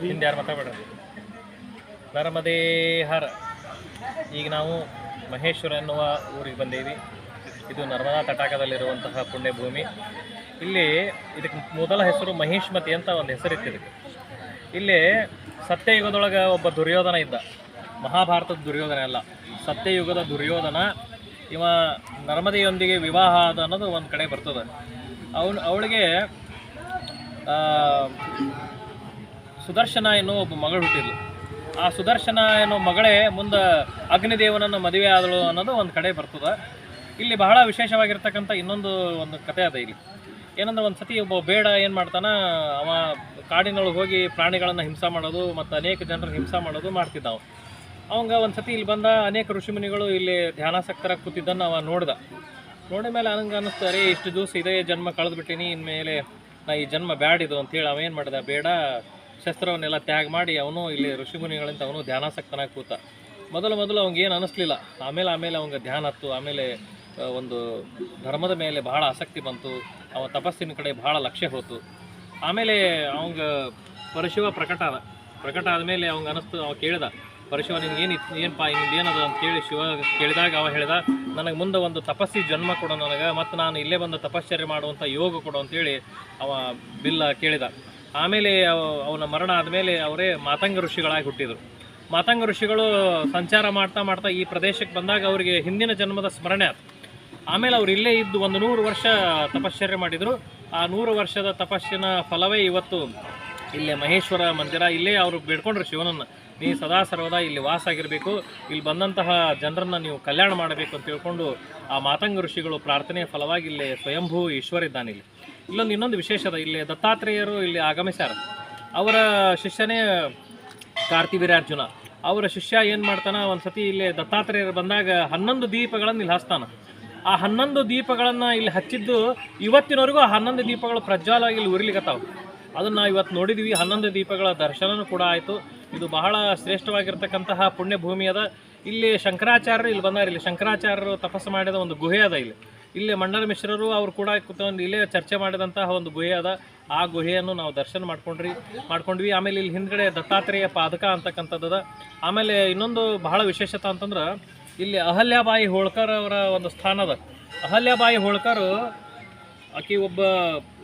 ಹಿಂದೆ ಯಾರು ಮಾತಾಡ್ಬೇಡ್ರಿ. ನರ್ಮದೇ ಹರ. ಈಗ ನಾವು ಮಹೇಶ್ವರ ಎನ್ನುವ ಊರಿಗೆ ಬಂದೀವಿ. ಇದು ನರ್ಮದಾ ತಟಾಕದಲ್ಲಿರುವಂತಹ ಪುಣ್ಯಭೂಮಿ. ಇಲ್ಲಿ ಇದಕ್ಕೆ ಮೊದಲ ಹೆಸರು ಮಹಿಷ್ಮತಿ ಅಂತ ಒಂದು ಹೆಸರಿತ್ತು ಇದಕ್ಕೆ. ಇಲ್ಲಿ ಸತ್ಯಯುಗದೊಳಗೆ ಒಬ್ಬ ದುರ್ಯೋಧನ ಇದ್ದ. ಮಹಾಭಾರತದ ದುರ್ಯೋಧನ ಅಲ್ಲ, ಸತ್ಯಯುಗದ ದುರ್ಯೋಧನ. ಇವ ನರ್ಮದೆಯೊಂದಿಗೆ ವಿವಾಹ ಆದ ಅನ್ನೋದು ಒಂದು ಕಡೆ ಬರ್ತದೆ. ಅವಳಿಗೆ ಸುದರ್ಶನ ಎನ್ನುವ ಒಬ್ಬ ಮಗಳು ಹುಟ್ಟಿದ್ಲು. ಆ ಸುದರ್ಶನ ಎನ್ನುವ ಮಗಳೇ ಮುಂದೆ ಅಗ್ನಿದೇವನನ್ನು ಮದುವೆ ಆದಳು ಅನ್ನೋದು ಒಂದು ಕಡೆ ಬರ್ತದೆ. ಇಲ್ಲಿ ಬಹಳ ವಿಶೇಷವಾಗಿರ್ತಕ್ಕಂಥ ಇನ್ನೊಂದು ಕಥೆ ಅದ ಇಲ್ಲಿ. ಏನಂದ್ರೆ ಒಂದು ಸತಿ ಒಬ್ಬ ಬೇಡ ಏನು ಮಾಡ್ತಾನ, ಅವ ಕಾಡಿನೊಳಗೆ ಹೋಗಿ ಪ್ರಾಣಿಗಳನ್ನು ಹಿಂಸೆ ಮಾಡೋದು ಮತ್ತು ಅನೇಕ ಜನರನ್ನು ಹಿಂಸೆ ಮಾಡೋದು ಮಾಡ್ತಿದ್ದ. ಅವಂಗ ಒಂದು ಸತಿ ಇಲ್ಲಿ ಬಂದ ಅನೇಕ ಋಷಿಮುನಿಗಳು ಇಲ್ಲಿ ಧ್ಯಾನಾಸಕ್ತರಾಗಿ ಕೂತಿದ್ದನ್ನು ಅವ ನೋಡಿದ ಮೇಲೆ ನನಗೆ ಅನ್ನಿಸ್ತಾರೆ, ಇಷ್ಟು ದಿವಸ ಇದೇ ಜನ್ಮ ಕಳೆದ್ಬಿಟ್ಟಿನಿ, ಇನ್ಮೇಲೆ ನಾ ಈ ಜನ್ಮ ಬ್ಯಾಡಿದು ಅಂತೇಳಿ ಅವೇನು ಮಾಡಿದ, ಬೇಡ ಶಸ್ತ್ರವನ್ನೆಲ್ಲ ತ್ಯಾಗ ಮಾಡಿ ಅವನು ಇಲ್ಲಿ ಋಷಿಮುನಿಗಳಿಂದ ಅವನು ಧ್ಯಾನಾಸಕ್ತನಾಗಿ ಕೂತ. ಮೊದಲು ಅವ್ನಿಗೆ ಏನು ಅನ್ನಿಸ್ಲಿಲ್ಲ. ಆಮೇಲೆ ಅವಂಗೆ ಧ್ಯಾನ ಹತ್ತು. ಆಮೇಲೆ ಒಂದು ಧರ್ಮದ ಮೇಲೆ ಬಹಳ ಆಸಕ್ತಿ ಬಂತು. ಅವ ತಪಸ್ಸಿನ ಕಡೆ ಬಹಳ ಲಕ್ಷ್ಯ ಹೋತು. ಆಮೇಲೆ ಅವಂಗ ಪರಶಿವ ಪ್ರಕಟ ಆದಮೇಲೆ ಅವಂಗೆ ಅನ್ನಿಸ್ತು. ಅವ ಕೇಳಿದ, ಪರಶಿವ ನಿನ್ಗೆ ಏನಪ್ಪ ಏನದು ಅಂತ ಕೇಳಿ ಶಿವ ಕೇಳಿದಾಗ ಅವ ಹೇಳಿದ, ನನಗೆ ಮುಂದೆ ಒಂದು ತಪಸ್ಸಿ ಜನ್ಮ ಕೊಡು ನನಗೆ, ಮತ್ತು ನಾನು ಇಲ್ಲೇ ಬಂದು ತಪಶ್ಚರ್ಯ ಮಾಡುವಂಥ ಯೋಗ ಕೊಡು ಅಂತೇಳಿ ಅವ ಬಿಲ್ಲ ಕೇಳಿದ. ಆಮೇಲೆ ಅವನ ಮರಣ ಆದಮೇಲೆ ಅವರೇ ಮಾತಂಗ ಋಷಿಗಳಾಗಿ ಹುಟ್ಟಿದರು. ಮಾತಂಗ ಋಷಿಗಳು ಸಂಚಾರ ಮಾಡ್ತಾ ಈ ಪ್ರದೇಶಕ್ಕೆ ಬಂದಾಗ ಅವರಿಗೆ ಹಿಂದಿನ ಜನ್ಮದ ಸ್ಮರಣೆ ಆಯ್ತು. ಆಮೇಲೆ ಅವ್ರು ಇಲ್ಲೇ ಇದ್ದು 100 ವರ್ಷ ತಪಶ್ಚರ್ಯ ಮಾಡಿದರು. ಆ 100 ವರ್ಷದ ತಪಸ್ಸಿನ ಫಲವೇ ಇವತ್ತು ಇಲ್ಲೇ ಮಹೇಶ್ವರ ಮಂದಿರ. ಇಲ್ಲೇ ಅವರು ಬೇಡ್ಕೊಂಡ್ರು ಶಿವನನ್ನು, ನೀ ಸದಾ ಸರ್ವದಾ ಇಲ್ಲಿ ವಾಸ ಆಗಿರಬೇಕು, ಇಲ್ಲಿ ಬಂದಂತಹ ಜನರನ್ನು ನೀವು ಕಲ್ಯಾಣ ಮಾಡಬೇಕು ಅಂತ ತಿಳ್ಕೊಂಡು ಆ ಮಾತಂಗ ಋಷಿಗಳು ಪ್ರಾರ್ಥನೆಯ ಫಲವಾಗಿ ಇಲ್ಲಿ ಸ್ವಯಂಭೂ ಈಶ್ವರ ಇದ್ದಾನೆ. ಇನ್ನೊಂದು ವಿಶೇಷ ಅದ. ಇಲ್ಲಿ ದತ್ತಾತ್ರೇಯರು ಇಲ್ಲಿ ಆಗಮಿಸ್ಯಾರ. ಅವರ ಶಿಷ್ಯನೇ ಕಾರ್ತಿವೀರ್ಯಾರ್ಜುನ. ಅವರ ಶಿಷ್ಯ ಏನು ಮಾಡ್ತಾನೆ, ಒಂದು ಸತಿ ಇಲ್ಲಿ ದತ್ತಾತ್ರೇಯರು ಬಂದಾಗ 11 ದೀಪಗಳನ್ನು ಇಲ್ಲಿ ಹಚ್ತಾನ. ಆ 11 ದೀಪಗಳನ್ನು ಇಲ್ಲಿ ಹಚ್ಚಿದ್ದು ಇವತ್ತಿನವರೆಗೂ ಆ 11 ದೀಪಗಳು ಪ್ರಜ್ವಾಲವಾಗಿ ಇಲ್ಲಿ ಉರಿಲಿಕತ್ತಾವ. ಅದನ್ನು ನಾವು ಇವತ್ತು ನೋಡಿದ್ವಿ. 11 ದೀಪಗಳ ದರ್ಶನವೂ ಕೂಡ ಆಯಿತು. ಇದು ಬಹಳ ಶ್ರೇಷ್ಠವಾಗಿರ್ತಕ್ಕಂತಹ ಪುಣ್ಯಭೂಮಿ ಅದ. ಇಲ್ಲಿ ಶಂಕರಾಚಾರ್ಯರು ಇಲ್ಲಿ ಬಂದಾರ. ಇಲ್ಲಿ ಶಂಕರಾಚಾರ್ಯರು ತಪಸ್ಸು ಮಾಡಿದ ಒಂದು ಗುಹೆ ಅದ. ಇಲ್ಲಿ ಮಂಡಲ ಮಿಶ್ರರು ಅವರು ಕೂಡ ಕೂತ್ಕೊಂಡು ಇಲ್ಲೇ ಚರ್ಚೆ ಮಾಡಿದಂತಹ ಒಂದು ಗುಹೆ ಅದ. ಆ ಗುಹೆಯನ್ನು ನಾವು ದರ್ಶನ ಮಾಡ್ಕೊಂಡ್ವಿ. ಆಮೇಲೆ ಇಲ್ಲಿ ಹಿಂದ್ಗಡೆ ದತ್ತಾತ್ರೇಯ ಪಾದಕ ಅಂತಕ್ಕಂಥದ್ದು. ಆಮೇಲೆ ಇನ್ನೊಂದು ಬಹಳ ವಿಶೇಷತೆ ಅಂತಂದ್ರೆ ಇಲ್ಲಿ ಅಹಲ್ಯಾಬಾಯಿ ಹೋಳ್ಕರ್ ಅವರ ಒಂದು ಸ್ಥಾನ ಅದ. ಅಹಲ್ಯಾಬಾಯಿ ಹೋಳ್ಕರ್ ಆಕೆ ಒಬ್ಬ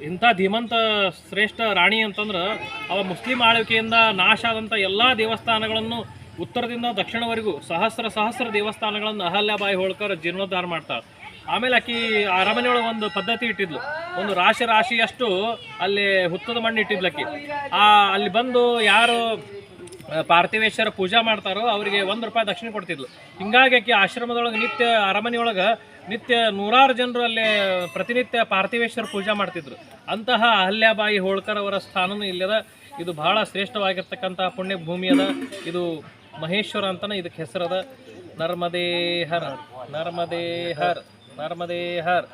ಇಂಥ ಧೀಮಂತ ಶ್ರೇಷ್ಠ ರಾಣಿ ಅಂತಂದ್ರೆ, ಅವ ಮುಸ್ಲಿಂ ಆಳ್ವಿಕೆಯಿಂದ ನಾಶ ಆದಂಥ ಎಲ್ಲ ದೇವಸ್ಥಾನಗಳನ್ನು ಉತ್ತರದಿಂದ ದಕ್ಷಿಣವರೆಗೂ ಸಹಸ್ರ ದೇವಸ್ಥಾನಗಳನ್ನು ಅಹಲ್ಯಾಬಾಯಿ ಹೋಳ್ಕರ್ ಜೀರ್ಣೋದ್ಧಾರ ಮಾಡ್ತಾಳೆ. ಆಮೇಲೆ ಆಕೆ ಅರಮನೆಯೊಳಗೆ ಒಂದು ಪದ್ಧತಿ ಇಟ್ಟಿದ್ಲು. ಒಂದು ರಾಶಿಯಷ್ಟು ಅಲ್ಲಿ ಹುತ್ತದ ಮಣ್ಣು ಇಟ್ಟಿದ್ಲಕ್ಕಿ. ಅಲ್ಲಿ ಬಂದು ಯಾರು ಪಾರ್ಥಿವೇಶ್ವರ ಪೂಜಾ ಮಾಡ್ತಾರೋ ಅವರಿಗೆ ₹1 ದಕ್ಷಿಣೆ ಕೊಡ್ತಿದ್ಲು. ಹಿಂಗಾಗಿ ಆಕೆ ಆಶ್ರಮದೊಳಗೆ ನಿತ್ಯ ಅರಮನೆಯೊಳಗೆ ನಿತ್ಯ 100 ಜನರು ಅಲ್ಲೇ ಪ್ರತಿನಿತ್ಯ ಪಾರ್ಥಿವೇಶ್ವರ ಪೂಜಾ ಮಾಡ್ತಿದ್ರು. ಅಂತಹ ಅಹಲ್ಯಾಬಾಯಿ ಹೋಳ್ಕರ್ ಅವರ ಸ್ಥಾನನೂ ಇಲ್ಲದ. ಇದು ಬಹಳ ಶ್ರೇಷ್ಠವಾಗಿರ್ತಕ್ಕಂಥ ಪುಣ್ಯ ಭೂಮಿ ಅದ. ಇದು ಮಹೇಶ್ವರ ಅಂತಲೇ ಇದಕ್ಕೆ ಹೆಸರದ. ನರ್ಮದೇ ಹರ್, ನರ್ಮದೇ ಹರ್, ನರ್ಮದೇ ಹರ್.